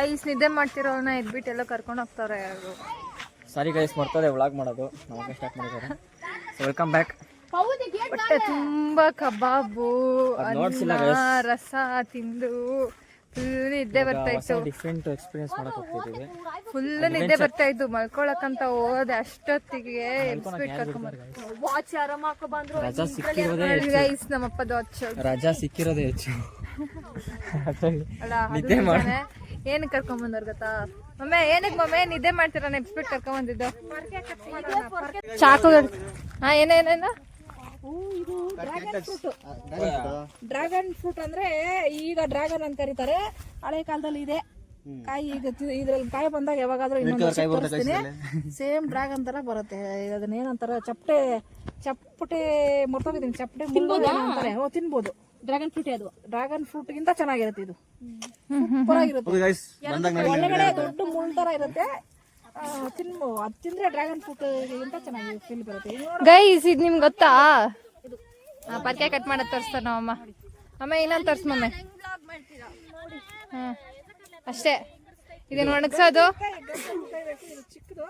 Guys ನಿದ್ದೆ ಮಾಡ್ತಿರೋನ ಎದ್ಬಿಟ್ಟು ಎಲ್ಲ ಕರ್ಕೊಂಡು ಹೋಗ್ತಾರೆ ಯಾರು. ಸಾರಿ ಗೈಸ್ ಮಾಡ್ತಾರೆ ವ್ಲಾಗ್ ಮಾಡೋದು ನಾವು ಸ್ಟಾರ್ಟ್ ಮಾಡಿದ್ದಾರೆ. Welcome back. ಹೊಟ್ಟೆ ತುಂಬಾ ಕಬಾಬು ಅನ್ನ ರಸ ತಿಂದು ಫುಲ್ ನಿದ್ದೆ ಬರ್ತಾ ಇತ್ತು. ಡಿಫ್ರೆಂಟ್ ಎಕ್ಸ್ಪೀರಿಯನ್ಸ್ ಮಾಡಕ್ ಹೋಗ್ತಿದ್ದೀವಿ. ಫುಲ್ ನಿದ್ದೆ ಬರ್ತಾ ಇತ್ತು. ಮಲ್ಕೊಳಕಂತ ಹೋದೆ ಅಷ್ಟೊತ್ತಿಗೆ ವಾಚ್ ಆರಾಮ ಹಾಕೋ ಬಂದ್ರು. ರಜಾ ಸಿಕ್ಕಿರೋದೇ ಗೈಸ್ ನಮ್ಮಪ್ಪದ ವಾಚ್. ರಜಾ ಸಿಕ್ಕಿರೋದೇ ಹೆಚ್ಚು. ಅಲ್ಲ ಏನ್ ಕರ್ಕೊಂಡ್ ಬಂದವ್ರು ಗೊತ್ತಾ ಮಮ್ಮೆ? ಏನಕ್ಕೆ ಮಮ್ಮೆ ನಿದ್ದೆ ಮಾಡ್ತೀರಾ? ನೆಪ್ಸ್ಬಿಟ್ಟು ಕರ್ಕೊಂಡ್ ಬಂದಿದ್ದು ಚಾಕು. ಹಾ ಏನೇನೇನ ಡ್ರ್ಯಾಗನ್ ಫ್ರೂಟ್ ಅಂದ್ರೆ ಈಗ ಡ್ರ್ಯಾಗನ್ ಅಂತ ಕರೀತಾರೆ. ಹಳೆ ಕಾಲದಲ್ಲಿ ಇದೆ ಕಾಯಿ. ಈಗ ಇದ್ರಲ್ಲಿ ಕಾಯಿ ಬಂದಾಗ ಯಾವಾಗಾದ್ರೂ ಸೇಮ್ ಡ್ರ್ಯಾಗನ್ ತರ ಬರುತ್ತೆ. ಅದನ್ನ ಏನಂತಾರೆ ಚಪ್ಪಟೆ ಮುರ್ತೋಗಿದ್ದೀನಿ. ಚಪ್ಪಟೆ ಅಂತಾರೆ. ತಿನ್ಬೋದು. ಡ್ರ್ಯಾಗನ್ ಫ್ರೂಟ್ ಅದು. ಡ್ರ್ಯಾಗನ್ ಫ್ರೂಟ್ ಗಿಂತ ಚೆನ್ನಾಗಿರುತ್ತೆ ಇದು. ಸೂಪರ್ ಆಗಿರುತ್ತೆ. ಒಳಗಡೆ ದೊಡ್ಡ ಮುಳ್ಳು ತರ ಇರುತ್ತೆ. ತಿನ್ಬೋದು. ಅದು ತಿಂದ್ರೆ ಡ್ರ್ಯಾಗನ್ ಫ್ರೂಟ್ ಗಿಂತ ಚೆನ್ನಾಗಿ ಫೀಲ್ ಬರುತ್ತೆ. ಗೈಸ್ ಇದು ನಿಮ್ಗೆ ಗೊತ್ತಾ? ಪರ್ಕೆ ಕಟ್ ಮಾಡೋದು ತೋರಿಸ್ತಾರೆ ನಮ್ಮಮ್ಮ. ಅಮ್ಮ ಇನ್ನೊಂದು ತೋರ್ಸ್ ಮಮ್ಮೆ. ಹ್ಮ್ ಅಷ್ಟೇ. ಇದನ್ನ ಒಣಗ್ಸೋದು. ಚಿಕ್ಕದು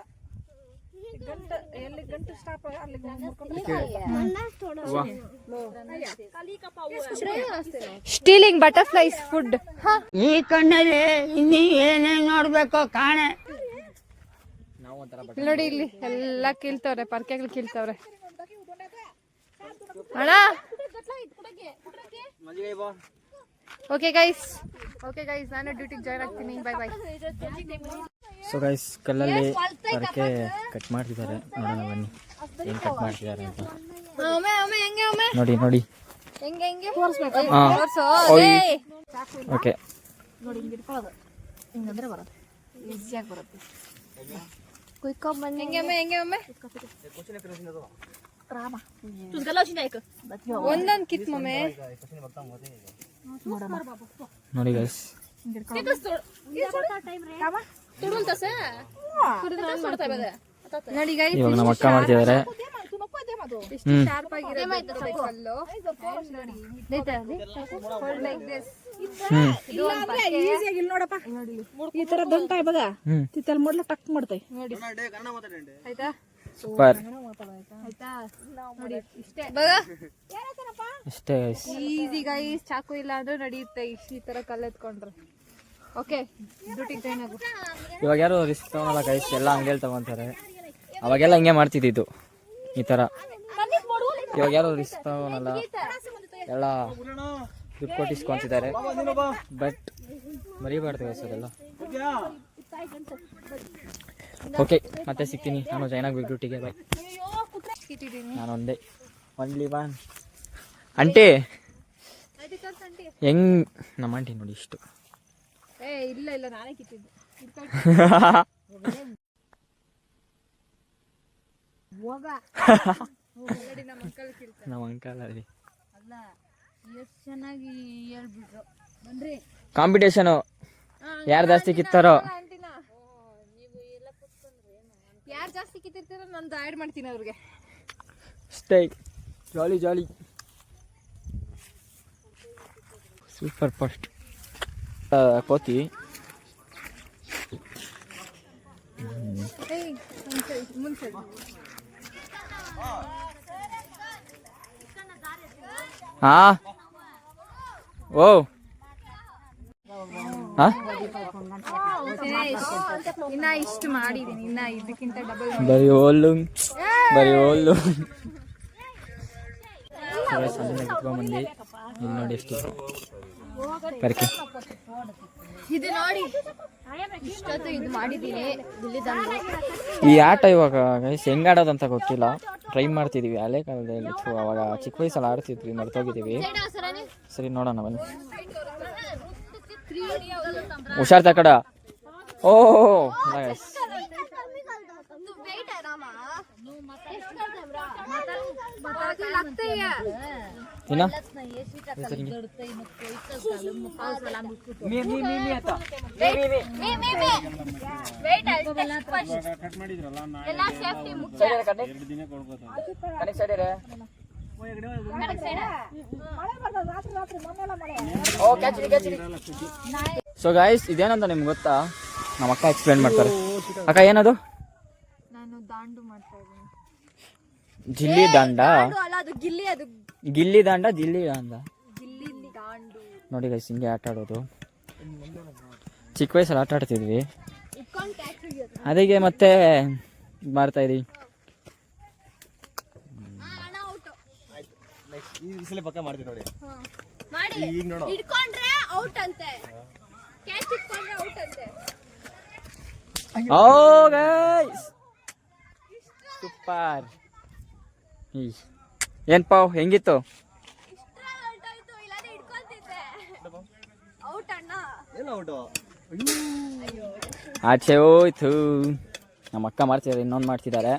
ಎಲ್ಲಿ ಗಂಟು ಸ್ಟಾಪ್ ಅಲ್ಲಿ ಸ್ಟೀಲಿಂಗ್ ಬಟರ್ಫ್ಲೈಸ್ ಫುಡ್. ಈ ಕಣ್ಣಲ್ಲಿ ಇನ್ನೀ ಏನೇನ್ ನೋಡ್ಬೇಕು ಕಾಣೆ. ನೋಡಿ ಇಲ್ಲಿ ಎಲ್ಲ ಕೀಳ್ತವ್ರೆ. ಪರ್ಕೆಗಳು ಕೀಳ್ತವ್ರೆ ಅಣ್ಣ. ಓಕೆ ಗೈಸ್ ನಾನು ಡ್ಯೂಟಿಗೆ ಜಾಯ್ನ್ ಆಗ್ತೀನಿ. Bye bye. ಸೊ ಗೈಸ್ ಕಲ್ಲಲ್ಲಿ ಪರಕೆ ಕಟ್ ಮಾಡ್ತಿದ್ದಾರೆ. ನೋಡೋಣ ಬನ್ನಿ ಏನು ಕಟ್ ಮಾಡ್ತಿದ್ದಾರೆ ಅಂತ. ನೋಡಿ ನೋಡಿ ಓಕೆ ನೋಡಿ ಹಿಂಗೆ ಇಟ್ಕೊಳ್ಳೋದು. ಹಿಂಗಂದ್ರೆ ಬರುತ್ತೆ. ಈಸಿಯಾಗಿ ಬರುತ್ತೆ. ಒಂದೊಂದು ಕಿತ್ ಮಮ್ಮೆ. ನೋಡಿ ಗೈಸ್ ನೋಡಿ ಗೈಸ್ ಇವಾಗ ನಮ್ಮ ಅಕ್ಕ ಮಾಡ್ತಿದ್ದಾರೆ. ಶಾರ್ಪ್ ಆಗಿರೋದು ಕಲ್ಲು. ಈಸಿಯಾಗಿ ಇಲ್ಲಿ ನೋಡಪ್ಪ. ಈ ತರ ದಂಟ ಇವಾಗ ತಿತ್ತಲ್ ಮೊದ್ಲು ಟಕ್ ಮಾಡ್ತೈ. ನೋಡಿ ಆಯ್ತಾ? ಸೂಪರ್. ಆಯ್ತಾ? ನೋಡಿ ಇಷ್ಟೇ ಅಷ್ಟೇ ಗೈಸ್. Easy guys. ಚಾಕು ಇಲ್ಲ ಅಂದ್ರೆ ನಡೆಯುತ್ತೆ ಈ ತರ ಕಲ್ಲು ಎತ್ಕೊಂಡ್ರೆ. ಓಕೆ ಡ್ಯೂಟಿಗೆ ಜಾಯ್ನ್ ಆಗು. ಇವಾಗ ಯಾರು ರಿಸ್ಕ್ ತಗೊಳಲ್ಲ ಗೈಸ್. ಎಲ್ಲ ಹಂಗೆ ತಗೊಂತಾರೆ. ಅವಾಗೆಲ್ಲ ಹಿಂಗೆ ಮಾಡ್ತಿದ್ದಿದ್ದು ಈ ಥರ. ಇವಾಗ ಯಾರು ರಿಸ್ಕ್ ತಗೊಳಲ್ಲ. ಎಲ್ಲ ದುಡ್ಡು ಕೊಟ್ಟಿಸ್ಕೊಂತಿದ್ದಾರೆ. ಬಟ್ ಮರಿಬಾರ್ದು ಗೈಸ್ ಅದೆಲ್ಲ. ಓಕೆ ಮತ್ತೆ ಸಿಗ್ತೀನಿ. ನಾನು ಜಾಯ್ನ್ ಆಗ್ಬೇಕು ಡ್ಯೂಟಿಗೆ. ಬೈ. ನಾನು ಒನ್ಲಿ ಒನ್ ಆಂಟಿ. ಹೆಂಗ್ ನಮ್ಮ ಆಂಟಿ ನೋಡಿ ಇಷ್ಟು. ಇಲ್ಲ ಇಲ್ಲ ನಾನೇ ಕಿತ್ತಿದ್ದೆ. ನಮ್ಮ ಅಂಕಲ್ ಅಲ್ಲಿ ಚೆನ್ನಾಗಿ ಹೇಳ್ಬಿಟ್ರು. ಬನ್ರಿ ಕಾಂಪಿಟೇಷನು ಯಾರು ಜಾಸ್ತಿ ಕಿತ್ತಾರೋ. ಯಾರು ಜಾಸ್ತಿ ಕಿತ್ತಿರ್ತಾರೋ ನಂದು ಆ್ಯಡ್ ಮಾಡ್ತೀನಿ ಅವ್ರಿಗೆ. ಅಷ್ಟೇ. ಜಾಲಿ ಜಾಲಿ. ಸೂಪರ್ ಫಾಸ್ಟ್ ಕೋತಿ. ಮುಂಚೆ ಹಾ ಓ ಹಾ ಇನ್ನ ಇಷ್ಟು ಮಾಡಿದೀನಿ. ಇನ್ನ ಇದಕ್ಕಿಂತ ಡಬಲ್ ಬರೀ ಓಲ್ಲು ಬಂದು ಇಲ್ಲಿ ನೋಡಿ ಎಷ್ಟು ಪರಕೆ. ಇದು ನೋಡಿ ಇಷ್ಟೊತ್ತು ಇದು ಮಾಡಿದ್ದೀನಿ. ಈ ಆಟ ಇವಾಗ ಗೈಸ್ ಹೆಂಗ್ ಆಡೋದಂತ ಗೊತ್ತಿಲ್ಲ. ಟ್ರೈ ಮಾಡ್ತಿದೀವಿ. ಹಳೆ ಕಾಲದಲ್ಲಿ ಅವಾಗ ಚಿಕ್ಕ ವಯಸ್ಸಲ್ಲಿ ಆಡ್ತಿದ್ವಿ. ಮರ್ತೋಗಿದ್ದೀವಿ. ಸರಿ ನೋಡೋಣ ಬನ್ನಿ. ಹುಷಾರ್ ತಕಡ. ಓ ಗೈಸ್ ಇನ್ನ ಮಳೆ ಬರ್ತದೆ ರಾತ್ರಿ ಮೊನ್ನೆಲ್ಲ ಮಳೆ. ಸೊ ಗಾಯ್ಸ್ ಇದೇನಂತ ನಿಮ್ಗೆ ಗೊತ್ತಾ? ನಮ್ಮ ಅಕ್ಕ ಎಕ್ಸ್ಪ್ಲೇನ್ ಮಾಡ್ತಾರೆ. ಅಕ್ಕ ಏನದು? ನಾನು ದಾಂಡು ಮಾಡ್ತಾ ಇದ್ದೀನಿ. ಜಿಲ್ಲಿ ದಾಂಡ, ಅಲ್ಲ ಅದು ಗಿಲ್ಲಿ, ಅದು ಗಿಲ್ಲಿ ದಾಂಡ, ಜಿಲ್ಲಿ ದಾಂಡ. ಗಿಲ್ಲಿ ದಾಂಡು. ನೋಡಿ ಗೈಸ್ ಹಿಂಗೆ ಆಟ ಆಡೋದು. ಚಿಕ್ಕ ವಯಸ್ಸಲ್ಲಿ ಆಟ ಆಡ್ತಿದ್ವಿ, ಅದಕ್ಕೆ ಮತ್ತೆ ಮಾಡ್ತಾ ಇದೀವಿ. ಪಕ್ಕ ಮಾಡ್ತೀವಿ ನೋಡಿ. ಹಿಡ್ಕೊಂಡ್ರೆ ಔಟ್ ಅಂತೆ, ಕ್ಯಾಚ್ ಹಿಡ್ಕೊಂಡ್ರೆ ಔಟ್ ಅಂತೆ. ಓ ಗೈಸ್ ಸೂಪರ್. ಏನ್ ಪಾವ್ ಹೆಂಗಿತ್ತು? ಆಚೆ ಹೋಯ್ತು. ನಮ್ಮ ಅಕ್ಕ ಮಾಡ್ತಿದ್ದಾರೆ, ಇನ್ನೊಂದು ಮಾಡ್ತಿದ್ದಾರೆ.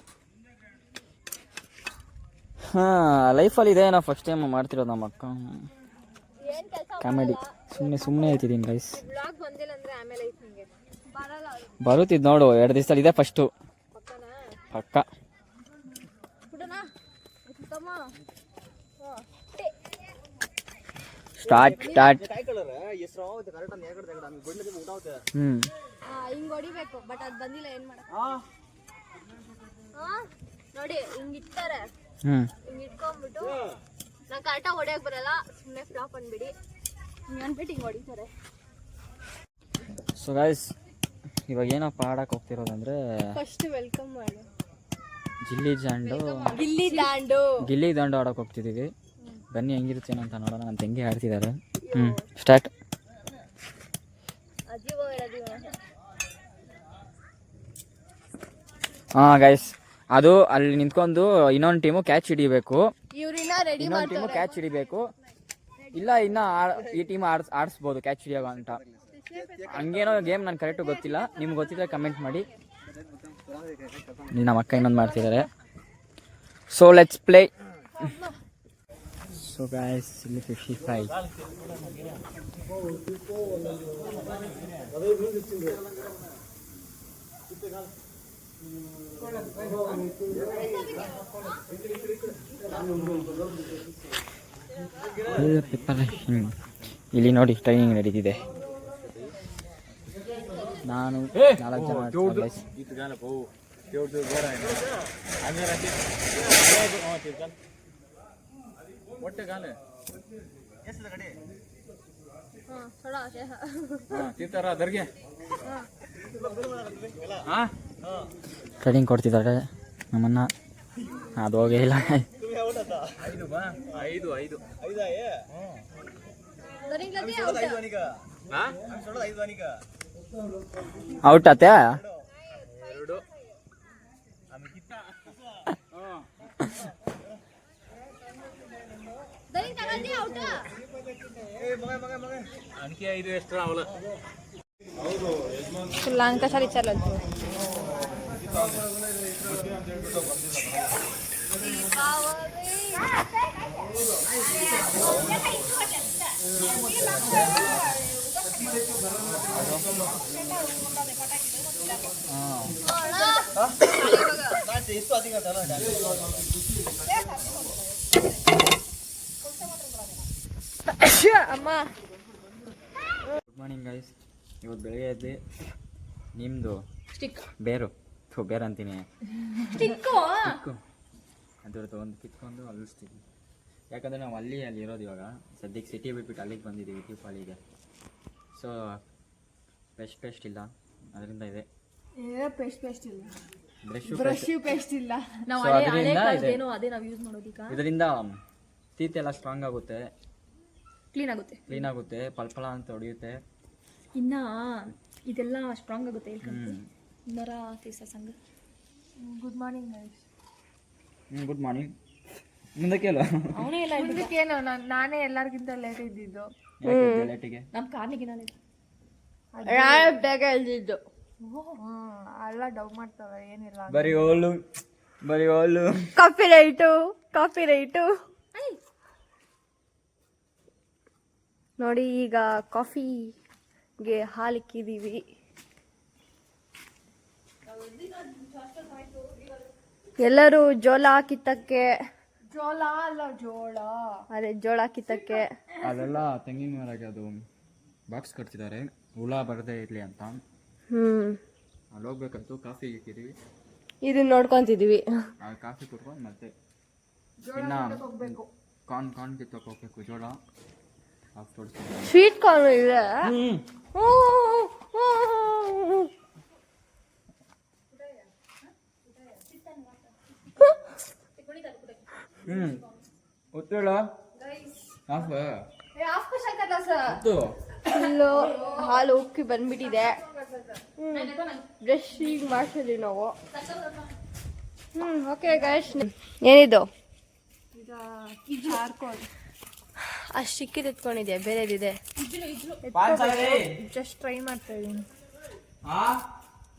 ಲೈಫಲ್ಲಿ ಇದೆ, ನಾವು ಫಸ್ಟ್ ಟೈಮ್ ಮಾಡ್ತಿರೋದು ನಮ್ಮ ಅಕ್ಕ. ಕಾಮಿಡಿ ಸುಮ್ಮನೆ ಹೇಳ್ತಿದ್ದೀನಿ ಗೈಸ್. ಬರುತ್ತಿದ್ದು ನೋಡು, 2 ದಿವಸದಲ್ಲಿ ಇದೆ ಫಸ್ಟು ಪಕ್ಕ. ಸ್ಟಾರ್ಟ್ ಹಿಂಗ್ ಹೊಡಿಬೇಕು, ಬಟ್ ಅದ್ ಬಂದಿಲ್ಲ. ಏನ್ ಮಾಡಕ್ ನೋಡಿ, ಹಿಂಗ್ ಇಟ್ಟಾರೆ, ಹಿಂಗ್ ಇಟ್ಕೊಂಡ್ಬಿಟ್ಟು ನಾನ್ ಕರೆಕ್ಟಾಗಿ ಹೊಡಿಯಕ್ ಬರಲ್ಲ, ಸುಮ್ಮನೆ ಫ್ಲಾಪ್ ಅಂದ್ಬಿಡಿ, ಹಿಂಗ್ ಅಂದ್ಬಿಟ್ಟು ಹಿಂಗ್ ಹೊಡಿತಾರೆ. ಸೊ ಗೈಸ್ ಇವಾಗ ಏನಪ್ಪ ಆಡಕ್ಕೆ ಹೋಗ್ತಿರೋದಂದ್ರೆ ಫಸ್ಟ್ ವೆಲ್ಕಮ್ ಮಾಡು. ಗಿಲ್ಲಿ ದಾಂಡು ಆಡಕ್ಕೆ ಹೋಗ್ತಿದ್ದೀವಿ. ಬನ್ನಿ ಹೆಂಗಿರುತ್ತೇನೋ ಅಂತ ನೋಡೋಣ. ನನ್ನ ತಂಗಿ ಆಡ್ತಿದ್ದಾರೆ. ಸ್ಟಾರ್ಟ್. ಗೈಸ್ ಅದು ಅಲ್ಲಿ ನಿಂತ್ಕೊಂಡು ಇನ್ನೊಂದು ಟೀಮು ಕ್ಯಾಚ್ ಹಿಡಿಬೇಕು, ಇನ್ನೊಂದು ಟೀಮು ಕ್ಯಾಚ್ ಹಿಡಿಬೇಕು. ಇಲ್ಲ ಇನ್ನ ಈ ಟೀಮ್ ಆಡಿಸ್ಬೋದು ಕ್ಯಾಚ್ ಹಿಡಿಯೋ ಅಂತ. ಹಂಗೇನೋ ಗೇಮ್ ನಾನು ಕರೆಕ್ಟು ಗೊತ್ತಿಲ್ಲ, ನಿಮ್ಗೆ ಗೊತ್ತಿದ್ರೆ ಕಮೆಂಟ್ ಮಾಡಿ. ಇಲ್ಲಿ ನಮ್ಮ ಅಕ್ಕ ಇನ್ನೊಂದು ಮಾಡ್ತಿದ್ದಾರೆ. So let's play. So guys ಇಲ್ಲಿ 55. ಇಲ್ಲಿ ನೋಡಿ ಟ್ರೈನಿಂಗ್ ನಡೀತಿದೆ. ನಾನು 4 ಜನ ಟ್ರೈನಿಂಗ್ ಕೊಡ್ತಿದ್ದಾರೆ ನಮ್ಮನ್ನ. ಅದು ಹೋಗೇ ಇಲ್ಲ. ಔಟ್ ಆತ. लंकाशाली चलत ಅಮ್ಮ. Good morning guys. ಇವತ್ತು ಬೆಳಗ್ಗೆ ಎದ್ದು ನಿಮ್ಮದು ಸ್ಟಿಕ್ ಬೇರು ಬೇರು ಅಂತೀನಿ ಸ್ಟಿಕ್ಕು ಅದ್ರದ್ದು ಒಂದು ಕಿತ್ಕೊಂಡು ಅಲ್ಲಿಸ್ತೀವಿ. ಯಾಕಂದರೆ ನಾವು ಅಲ್ಲಿ ಇರೋದು ಇವಾಗ ಸದ್ಯಕ್ಕೆ ಸಿಟಿ ಬಿಟ್ಬಿಟ್ಟು ಅಲ್ಲಿಗೆ ಬಂದಿದ್ದೀವಿ ದೀಪಾವಳಿಗೆ. ಸೊ ಪೇಸ್ಟ್ ಇಲ್ಲ, ಅದರಿಂದ ಇದೆ ಇದರಿಂದ ಟೀತ್ ಎಲ್ಲ ಸ್ಟ್ರಾಂಗ್ ಆಗುತ್ತೆ, ಕ್ಲೀನ್ ಆಗುತ್ತೆ, ಪಲ್ಪಲ ಅಂತ ಹೊಡೆಯುತ್ತೆ. ಇನ್ನ ಇದೆಲ್ಲ ಸ್ಟ್ರಾಂಗ್ ಆಗುತ್ತೆ. Good morning guys. Good morning. ಮುಂದಕ್ಕೆ ಅಲ್ವಾ ಅವನೇ ಎಲ್ಲ ಮುಂದಕ್ಕೇನು ನಾನೇ ಎಲ್ಲರಿಗಿಂತ ಲೇಟ್ ಇದ್ದಿದ್ದು. ಲೇಟಿಗೆ ನಮ್ಮ ಕಾರ್ನಿಗಿನ ಬೇಗ ಎಲ್ದಿದ್ದು. ಎಲ್ಲ ಡವ್ ಮಾಡ್ತವೆ, ಏನಿಲ್ಲ. ಬರೀ ಓಲು ಕಾಫಿ ರೈಟು ನೋಡಿ. ಈಗ ಕಾಫಿಗೆ ಹಾಲಿಕ್ಕಿದೀವಿ. ಎಲ್ಲರೂ ಜೋಳ ಕಿತ್ತಕ್ಕೆ ಜೋಳ ಅಲ್ಲ ಜೋಳ. ಅದೇ ಜೋಳ ಕಿತ್ತಕ್ಕೆ ಅದೆಲ್ಲ ತೆಂಗಿನ ಮರಕ್ಕೆ ಅದು ಬಾಕ್ಸ್ ಕಟ್ತಿದ್ದಾರೆ ಹುಳ ಬರದೇ ಇರಲಿ ಅಂತ. ಅಲ್ಲಿ ಹೋಗ್ಬೇಕಾಯ್ತು, ಕಾಫಿ ಇಕ್ಕಿದೀವಿ, ಇದನ್ನ ನೋಡ್ಕೊಂತಿದೀವಿ. ಆ ಕಾಫಿ ಕುಡ್ಕೊಂಡು ಮತ್ತೆ ಇನ್ನ ಕಾರ್ನ್ ಕಿತ್ತಕ್ಕೆ ಹೋಗ್ಬೇಕು. ಜೋಳ ಸ್ವೀಟ್ ಕಾರ್ನ್ ಇದೆ. ಗೊತ್ತಿಲ್ಲ ಫುಲ್ಲು ಹಾಲು ಉಕ್ಕಿ ಬಂದ್ಬಿಟ್ಟಿದೆ. ಬ್ರಷ್ ಈಗ ಮಾಡ್ಸಿದ್ವಿ ನಾವು. ಓಕೆ ಗೈಸ್, ಏನಿದು ಅಷ್ಟು ಚಿಕ್ಕಿದ್ದು ಎತ್ಕೊಂಡಿದ್ಯಾ? ಬೇರೆದಿದೆ, ಜಸ್ಟ್ ಟ್ರೈ ಮಾಡ್ತಾ ಇದೀನಿ.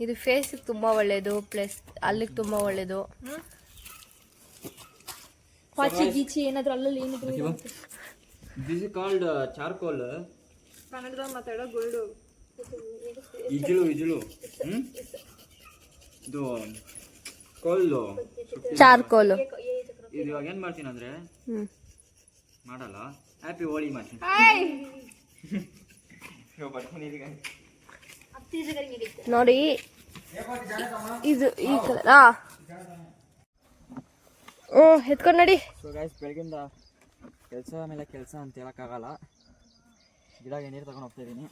ಇದು ಫೇಸಿಗೆ ತುಂಬಾ ಒಳ್ಳೇದು, ಪ್ಲಸ್ ಅಲ್ಲಿಗೆ ತುಂಬಾ ಒಳ್ಳೇದು. ಪಾಚಿ ಗೀಚಿ ಏನಾದ್ರು ಅಲ್ಲಲ್ಲಿ ಏನಿದ್ರು ದಿಸ್ ಇಸ್ ಕಾಲ್ಡ್ ಚಾರ್ಕೋಲ್. ಕನ್ನಡದಾಗ ಮಾತಾಡೋ ಗುಲ್ಡು. ಇಜ್ಳು ಇದು ಕೋಲ್ದು ಚಾರ್ಕೋಲು. ಇದು ಇವಾಗ ಏನ್ ಮಾಡ್ತೀನಿ ಅಂದ್ರೆ ಮಾಡಲ್ಲ, ಹ್ಯಾಪಿ ಹೋಳಿ ಮಾಡ್ತೀನಿ. ನೋಡಿ ಇದು ಈ ಕಲರ್. ಎತ್ಕೊಂಡು ನಡಿ. ಸೊ ಗೈಸ್, ಬೆಳಗಿಂದ ಕೆಲಸ ಮೇಲೆ ಕೆಲಸ ಅಂತ ಹೇಳಕ್ಕಾಗಲ್ಲ. ಗಿಡಗೆ ನೀರು ತಗೊಂಡು ಹೋಗ್ತಾ ಇದ್ದೀನಿ.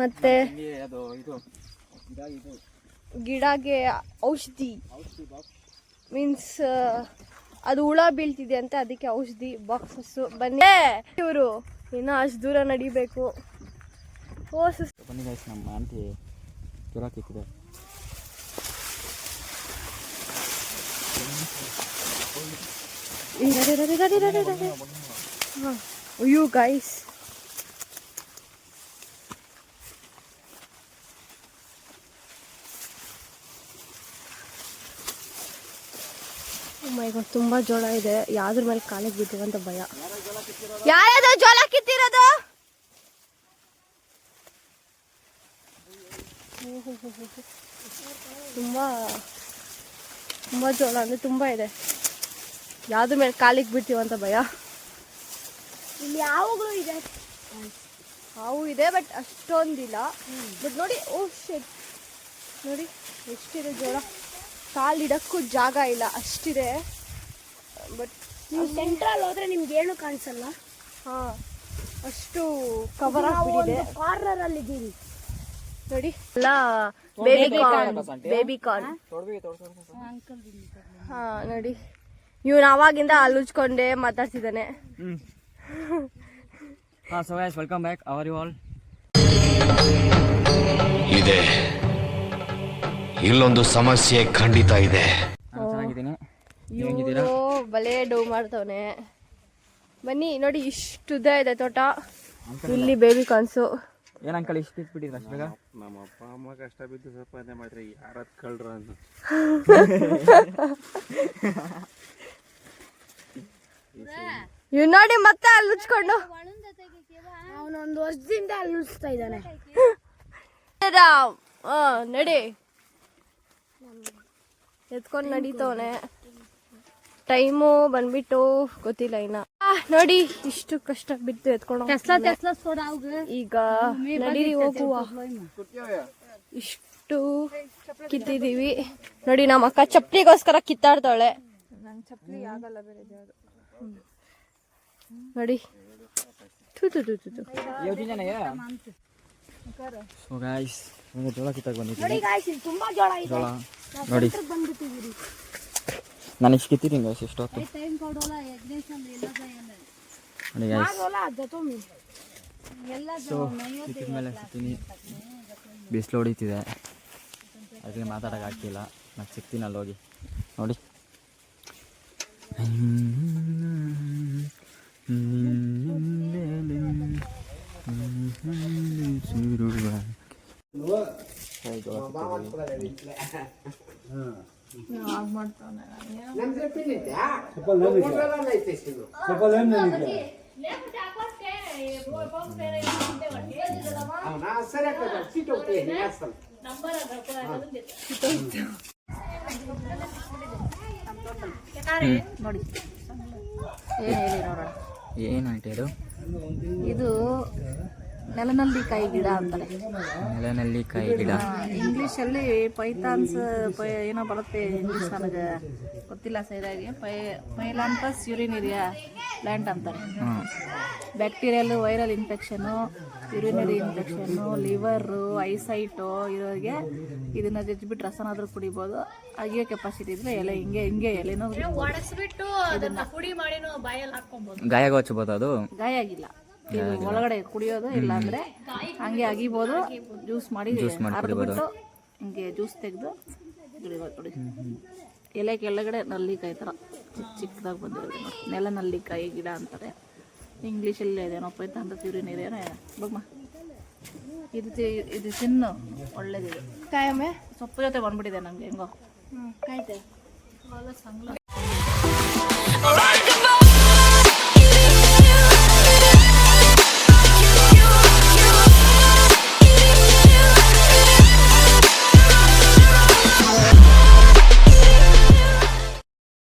ಮತ್ತೆ ಅದು ಇದು ಗಿಡಗೆ ಔಷಧಿ ಮೀನ್ಸ್ ಅದು ಹುಳ ಬೀಳ್ತಿದೆ ಅಂತ, ಅದಕ್ಕೆ ಔಷಧಿ ಬಾಕ್ಸಸ್. ಬನ್ನಿ, ಇವರು ಇನ್ನು ಅಷ್ಟು ದೂರ ನಡಿಬೇಕು. ಬನ್ನಿ ಗೈಸ್, ನಮ್ಮ ಆಂಟಿ ಜೋಳ ಕಿತ್ತಿದೆ. ಅಯ್ಯೋ ಗೈಸ್, ತುಂಬಾ ಜೋಳ ಇದೆ. ಯಾವ್ದ್ರ ಮೇಲೆ ಕಾಲಿಗೆ ಬಿದ್ದೀವಿ ಅಂತ ಭಯ. ಯಾರ್ಯಾವ್ದು ಜೋಳ ಕಿತ್ತಿರೋದು? ತುಂಬಾ ತುಂಬಾ ಜೋಳ ಅಂದ್ರೆ ತುಂಬಾ ಇದೆ. ಯಾವ್ದ್ರ ಮೇಲೆ ಕಾಲಿಗೆ ಬಿಡ್ತೀವಿ ಅಂತ ಭಯ. ಇಲ್ಲಿ ಯಾವಾಗಲೂ ಇದೆ, ಹಾವು ಇದೆ, ಬಟ್ ಅಷ್ಟೊಂದಿಲ್ಲ. ಬಟ್ ನೋಡಿ, ಓ ಶೆಟ್, ನೋಡಿ ಎಷ್ಟಿದೆ ಜೋಳ. ಕಾಲಿಡಕ್ಕೂ ಜಾಗ ಇಲ್ಲ, ಅಷ್ಟಿದೆ. ಬಟ್ ನೀವು ಸೆಂಟ್ರಲ್ ಹೋದ್ರೆ ನಿಮ್ಗೆ ಏನು ಕಾಣಿಸಲ್ಲ. ಹಾ, ಅಷ್ಟು ಕವರ್ ಆಗ್ಬಿಟ್ಟಿದೆ. ಕಾರ್ನರ್ ಅಲ್ಲಿ ಇದ್ದೀವಿ ನೋಡಿ, ಎಲ್ಲ ಬೇಬಿ ಕಾರ್ನ್. ಹಾ ನೋಡಿ, ಇವ್ನು ಅವಾಗಿಂದ ಅಲ್ಲುಚ್ಕೊಂಡೆ ಮಾತಾಡ್ತಿದ್ದಾನೆ. ಹಾಂ, so guys, welcome back. How are you all? ಇದೆ, ಇಲ್ಲೊಂದು ಸಮಸ್ಯೆ ಖಂಡಿತ ಇದೆ. ನಾನು ಚೆನ್ನಾಗಿದ್ದೀನಿ. ಇವ್ರು ಬಲೆ ಡೌ ಮಾಡ್ತವನೆ. ಬನ್ನಿ ನೋಡಿ, ಇಷ್ಟು ಉದ್ದ ಇದೆ ತೋಟ. ಇಲ್ಲಿ ಬೇಬಿ ಕಾರ್ನ್ಸು. ಏನು ಅಂಕಲ್ ಇಷ್ಟು ಬಿಟ್ಬಿಟ್ಟಿದ್ರ ಅಷ್ಟು ಬೇಗ? ನಮ್ಮ ಅಪ್ಪ ಅಮ್ಮ ಕಷ್ಟ ಬಿದ್ದು ಸಂಪಾದನೆ ಮಾಡ್ರಿ, ಯಾರತ್ ಕಳ್ರ ಅಂತ. ಇವ್ ನೋಡಿ ಮತ್ತೆ ಅಲ್ಲುಚ್ಕೊಂಡು ಅವನೊಂದು ವರ್ಷದಿಂದ ಅಲ್ಲಿಸ್ತಾ ಇದ್ದಾನೆ. ನಡಿ, ಎತ್ಕೊಂಡು ನಡೀತವನೆ. ಟೈಮು ಬಂದ್ಬಿಟ್ಟು ಗೊತ್ತಿಲ್ಲ ಇನ್ನ. ನೋಡಿ, ಇಷ್ಟು ಕಷ್ಟ ಬಿದ್ದು ಎತ್ಕೊಂಡು ಈಗ ನಡೀರಿ ಹೋಗುವ. ಇಷ್ಟು ಕಿತ್ತಿದೀವಿ ನೋಡಿ. ನಮ್ಮ ಅಕ್ಕ ಚಪ್ಪಲಿಗೋಸ್ಕರ ಕಿತ್ತಾಡ್ತಾಳೆ. ಚಪ್ಪಲಿ ಆಗಲ್ಲ ಬೇರೆ ಯಾವ್ದು ನೋಡಿ. ಸೊ ಗೈಸ್, ಜೋಳ ಕಿತ್ತಾಗ ಬಂದಿದ್ದೀನಿ. ತುಂಬಾ ಜೋಳ ಇದೆ. ಜೋಳ ನೋಡಿ, ನಾನು ಇಷ್ಟು ಕಿತ್ತಿದ್ದೀನಿ ಗೈಸ್. ಎಷ್ಟು ಹೊತ್ತು ನೋಡಿ ಗೈಸ್. ಸೊ ಕಿತ್ತಿದ ಮೇಲೆ ಸಿಗ್ತೀನಿ. ಬಿಸಿಲು ಹೊಡಿತಿದೆ, ಅದಕ್ಕೆ ಮಾತಾಡೋಕೆ ಆಗ್ತಿಲ್ಲ. ನಾನು ಸಿಗ್ತೀನಿ ಅಲ್ಲಿ ಹೋಗಿ. ನೋಡಿ, ನೋಡಿ ಏನು ಹೇಳಿ ನೋಡೋಣ. ಏನು ಆಂಟಿ ಅದು? ಇದು ನೆಲನಲ್ಲಿಕಾಯಿ ಗಿಡ ಅಂತಾರೆ. ನೆಲನಲ್ಲಿಕಾಯಿ ಗಿಡ. ಇಂಗ್ಲೀಷಲ್ಲಿ ಪೈಥಾನ್ಸ್ ಏನೋ ಬರುತ್ತೆ, ಇಂಗ್ಲೀಷ್ ನನಗೆ ಗೊತ್ತಿಲ್ಲ ಸರಿಯಾಗಿ. ಪೈಲಾಂಥಸ್ ಯುರಿನೇರಿಯಾ ಪ್ಲ್ಯಾಂಟ್ ಅಂತಾರೆ. ಬ್ಯಾಕ್ಟೀರಿಯಲ್ ವೈರಲ್ ಇನ್ಫೆಕ್ಷನ್ನು, ಯುರಿನರಿ ಇನ್ಫೆಕ್ಷನ್ನು, ಲಿವರು, ಐಸೈಟು ಇರೋರಿಗೆ ಇದನ್ನ ಜಜ್ಜಿಬಿಟ್ಟು ರಸನಾದ್ರೂ ಕುಡಿಬೋದು. ಅಗಿಯೋ ಕೆಪಾಸಿಟಿ ಇದ್ರೆ ಎಲೆ ಹಿಂಗೆ ಎಲೆನೂ ಇದನ್ನ ಗಾಯ ಹಚ್ಬೋದು. ಅದು ಗಾಯ ಆಗಿಲ್ಲ, ಇದು ಒಳಗಡೆ ಕುಡಿಯೋದು. ಇಲ್ಲ ಅಂದ್ರೆ ಹಂಗೆ ಅಗಿಬೋದು, ಜ್ಯೂಸ್ ಮಾಡಿ ಅರ್ದ್ಬಿಟ್ಟು ಹಿಂಗೆ ಜ್ಯೂಸ್ ತೆಗೆದು ಕುಡಿಬೋದು. ನೋಡಿ ಎಲೆ ಕೆಳಗಡೆ ನಲ್ಲಿಕಾಯಿ ಥರ ಚಿಕ್ಕದಾಗಿ ಬಂದಿರೋದು ನೋಡಿ. ನೆಲನಲ್ಲಿಕಾಯಿ ಗಿಡ ಅಂತಾರೆ ಇಂಗ್ಲೀಷಲ್ಲಿ. ಅದೇನೋ ಪೈಥಾನ್ಥಸ್ ಯುರಿನೇರಿಯಾ ಬಗ್ಮ. ಇದು ತಿನ್ನು, ಒಳ್ಳೇದಿದೆ. ಕಾಯಮ್ಮೆ ಸೊಪ್ಪು ಜೊತೆ ಬಂದ್ಬಿಟ್ಟಿದೆ ನಂಗೆ ಹೆಂಗೋ. ಕಾಯ್ತೆ